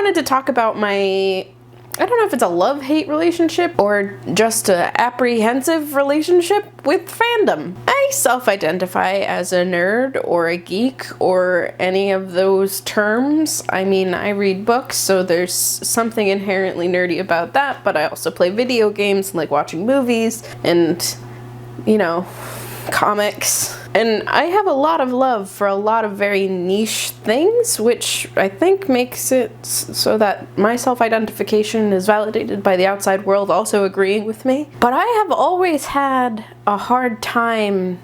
wanted to talk about my, I don't know if it's a love-hate relationship or just an apprehensive relationship with fandom. I self-identify as a nerd or a geek or any of those terms. I mean, I read books, so there's something inherently nerdy about that, but I also play video games and like watching movies and, you know, comics. And I have a lot of love for a lot of very niche things, which I think makes it so that my self-identification is validated by the outside world also agreeing with me. But I have always had a hard time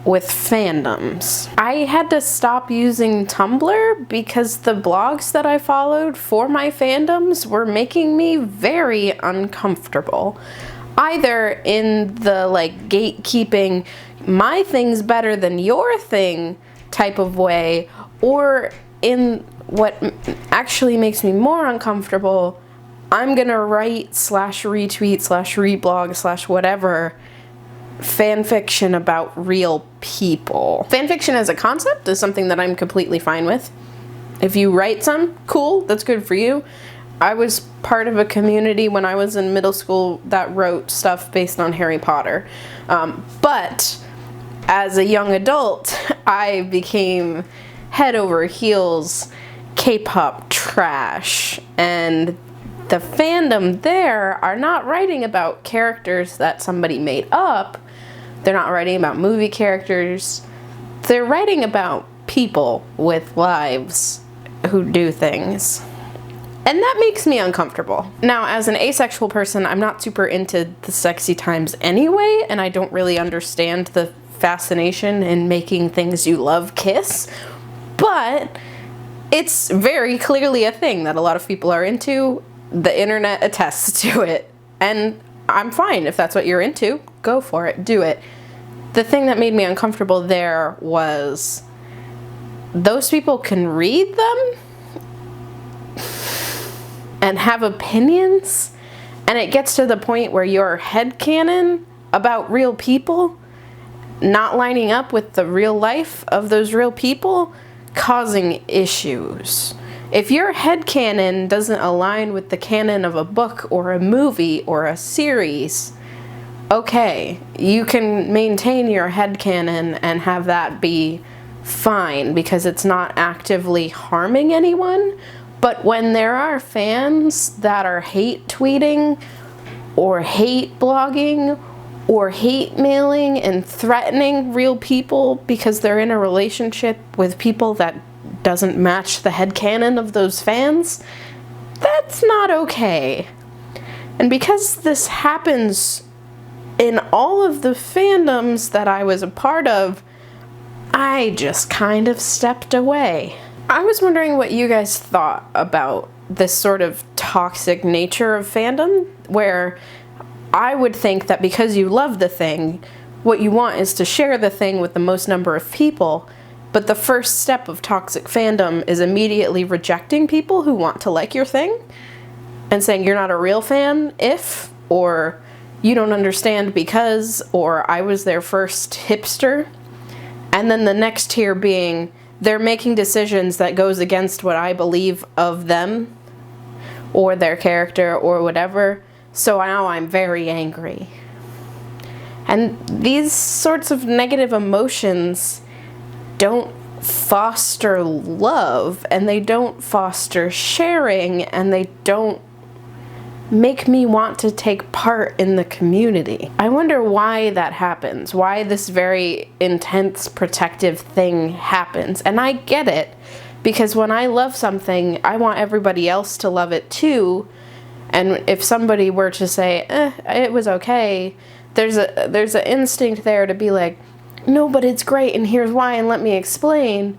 with fandoms. I had to stop using Tumblr because the blogs that I followed for my fandoms were making me very uncomfortable. Either in the like gatekeeping, my thing's better than your thing type of way, or in what actually makes me more uncomfortable, I'm gonna write slash retweet slash reblog slash whatever fanfiction about real people. Fanfiction as a concept is something that I'm completely fine with. If you write some, cool, that's good for you. I was part of a community when I was in middle school that wrote stuff based on Harry Potter. But as a young adult, I became head over heels K-pop trash, and the fandom there are not writing about characters that somebody made up. They're not writing about movie characters. They're writing about people with lives who do things. And that makes me uncomfortable. Now, as an asexual person, I'm not super into the sexy times anyway, and I don't really understand the fascination in making things you love kiss, but it's very clearly a thing that a lot of people are into. The internet attests to it, and I'm fine if that's what you're into. Go for it, do it. The thing that made me uncomfortable there was those people can read them and have opinions, and it gets to the point where your headcanon about real people not lining up with the real life of those real people, causing issues. If your headcanon doesn't align with the canon of a book or a movie or a series, okay, you can maintain your headcanon and have that be fine because it's not actively harming anyone. But when there are fans that are hate tweeting or hate blogging or hate mailing and threatening real people because they're in a relationship with people that doesn't match the headcanon of those fans, that's not okay. And because this happens in all of the fandoms that I was a part of, I just kind of stepped away. I was wondering what you guys thought about this sort of toxic nature of fandom, where I would think that because you love the thing, what you want is to share the thing with the most number of people, but the first step of toxic fandom is immediately rejecting people who want to like your thing and saying you're not a real fan if, or you don't understand because, or I was their first hipster. And then the next tier being, they're making decisions that goes against what I believe of them or their character or whatever, so now I'm very angry. And these sorts of negative emotions don't foster love, and they don't foster sharing, and they don't make me want to take part in the community. I wonder why that happens, why this very intense protective thing happens. And I get it, because when I love something, I want everybody else to love it too. And if somebody were to say, it was okay, there's an instinct there to be like, no, but it's great, and here's why, and let me explain.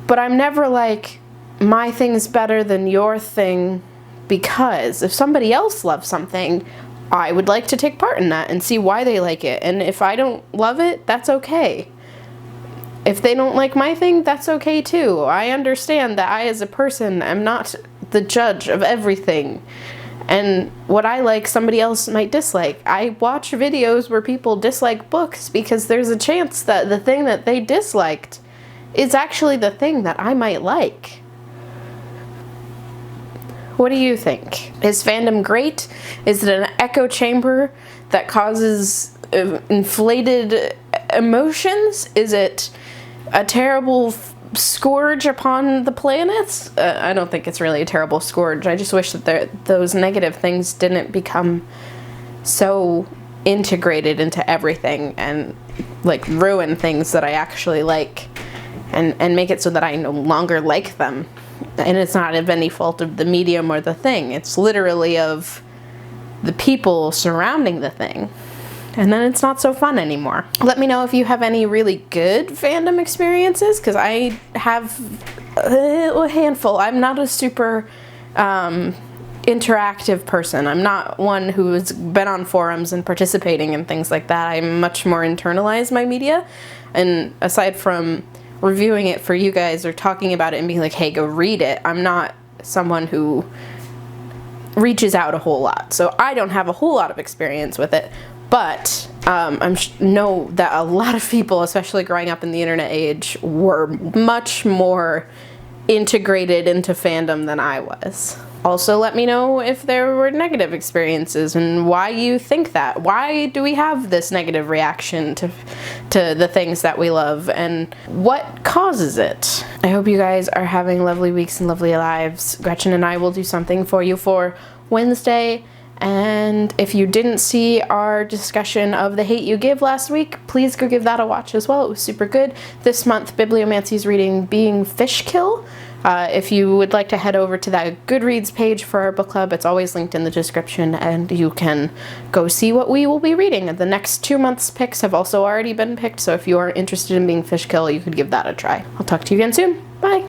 But I'm never like, my thing's better than your thing, because if somebody else loves something, I would like to take part in that and see why they like it. And if I don't love it, that's okay. If they don't like my thing, that's okay too. I understand that I, as a person, am not the judge of everything. And what I like, somebody else might dislike. I watch videos where people dislike books because there's a chance that the thing that they disliked is actually the thing that I might like. What do you think? Is fandom great? Is it an echo chamber that causes inflated emotions? Is it a terrible scourge upon the planets? I don't think it's really a terrible scourge. I just wish that those negative things didn't become so integrated into everything and like ruin things that I actually like and make it so that I no longer like them. And it's not of any fault of the medium or the thing. It's literally of the people surrounding the thing. And then it's not so fun anymore. Let me know if you have any really good fandom experiences, because I have a handful. I'm not a super interactive person. I'm not one who's been on forums and participating in things like that. I much more internalize my media. And aside from reviewing it for you guys or talking about it and being like, hey, go read it, I'm not someone who reaches out a whole lot. So I don't have a whole lot of experience with it. But I know that a lot of people, especially growing up in the internet age, were much more integrated into fandom than I was. Also, let me know if there were negative experiences and why you think that. Why do we have this negative reaction to the things that we love, and what causes it? I hope you guys are having lovely weeks and lovely lives. Gretchen and I will do something for you for Wednesday. And if you didn't see our discussion of The Hate You Give last week, please go give that a watch as well. It was super good. This month, Bibliomancy's reading Being Fishkill. If you would like to head over to that Goodreads page for our book club, it's always linked in the description, and you can go see what we will be reading. The next 2 months' picks have also already been picked, so if you are interested in Being Fishkill, you could give that a try. I'll talk to you again soon. Bye!